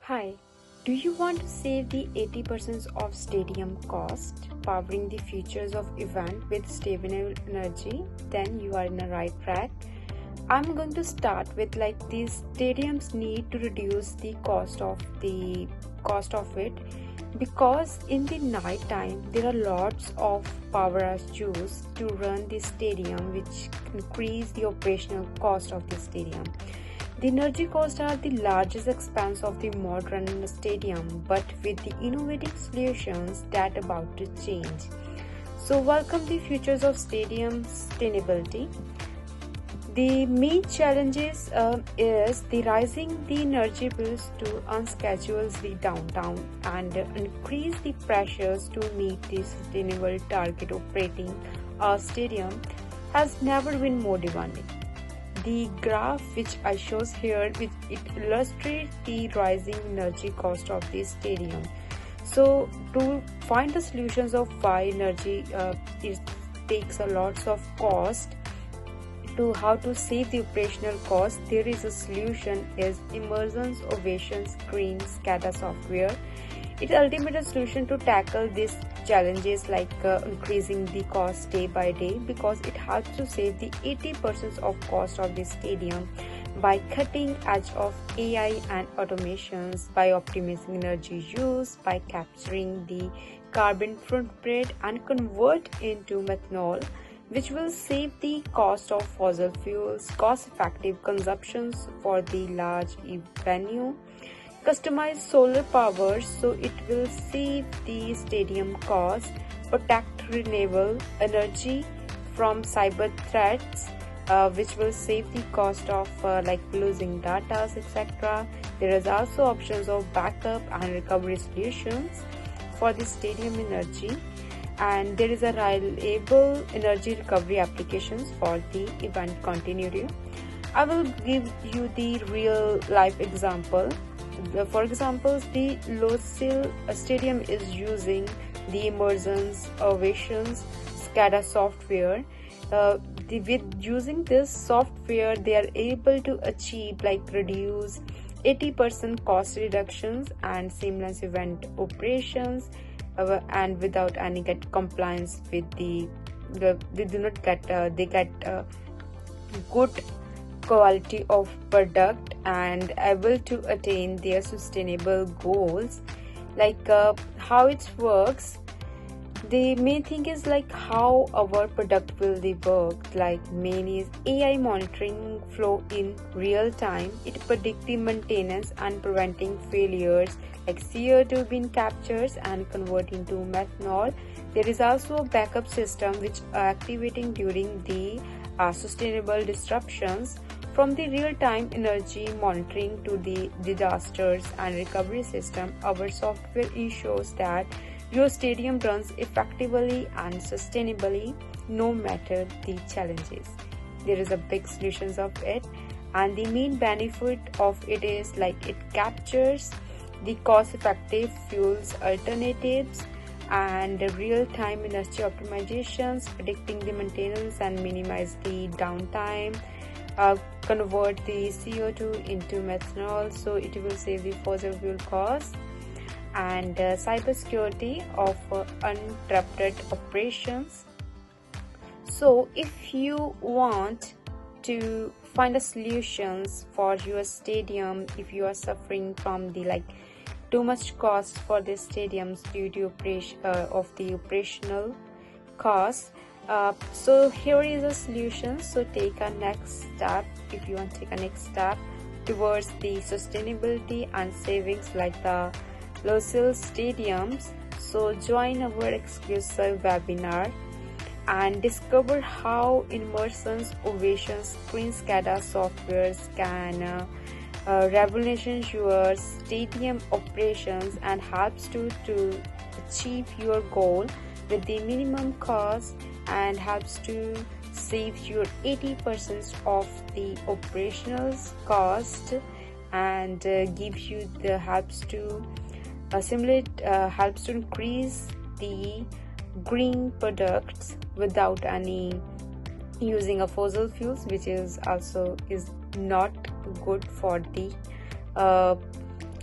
Hi, do you want to save the 80% of stadium cost, powering the futures of event with stable energy? Then you are in the right track. I'm going to start with these stadiums need to reduce the cost of it, because in the night time there are lots of power as used to run the stadium, which increase the operational cost of the stadium. The energy costs are the largest expense of the modern stadium, but with the innovative solutions that are about to change. So welcome the futures of stadium sustainability. The main challenges is the rising the energy bills to unschedule the downtime and increase the pressures to meet the sustainable target. Operating a stadium has never been more demanding. The graph which I shows here, it illustrates the rising energy cost of the stadium. So to find the solutions of why energy it takes a lots of cost, to how to save the operational cost, there is a solution is Emerson's Ovation screen SCADA software. It's ultimate solution to tackle these challenges increasing the cost day by day, because it helps to save the 80% of cost of the stadium by cutting edge of AI and automations, by optimizing energy use, by capturing the carbon footprint and convert into methanol, which will save the cost of fossil fuels, cost-effective consumptions for the large venue, customized solar power, so it will save the stadium cost, protect renewable energy from cyber threats, which will save the cost of losing data, etc. There is also options of backup and recovery solutions for the stadium energy, and there is a reliable energy recovery applications for the event continuity. I will give you the real life example. For example, the Lusail Stadium is using the Emerson's Ovation's SCADA software. With using this software, they are able to achieve reduce 80% cost reductions and seamless event operations, and without any compliance with they do not get they get good quality of product and able to attain their sustainable goals. How it works, the main thing is how our product will work. Main is AI monitoring flow in real time. It predicts the maintenance and preventing failures, CO2 being captures and converting to methanol. There is also a backup system which activating during the sustainable disruptions. From the real-time energy monitoring to the disasters and recovery system, our software ensures that your stadium runs effectively and sustainably no matter the challenges. There is a big solutions of it, and the main benefit of it is it captures the cost-effective fuels alternatives and real-time energy optimizations, predicting the maintenance and minimize the downtime, convert the CO2 into methanol, so it will save the fossil fuel costs, and cybersecurity of uninterrupted operations. So if you want to find a solutions for your stadium, if you are suffering from the too much cost for the stadiums due to operational costs, so here is a solution. So take a next step if you want to take a next step towards the sustainability and savings like the Lusail Stadiums. So join our exclusive webinar and discover how Emerson's Ovation screen SCADA softwares can revolutionize your stadium operations and helps to achieve your goal with the minimum cost, and helps to save your 80% of the operational cost, and gives you the helps to helps to increase the green products without any using of fossil fuels, which is also not good for the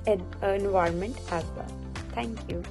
environment as well. Thank you.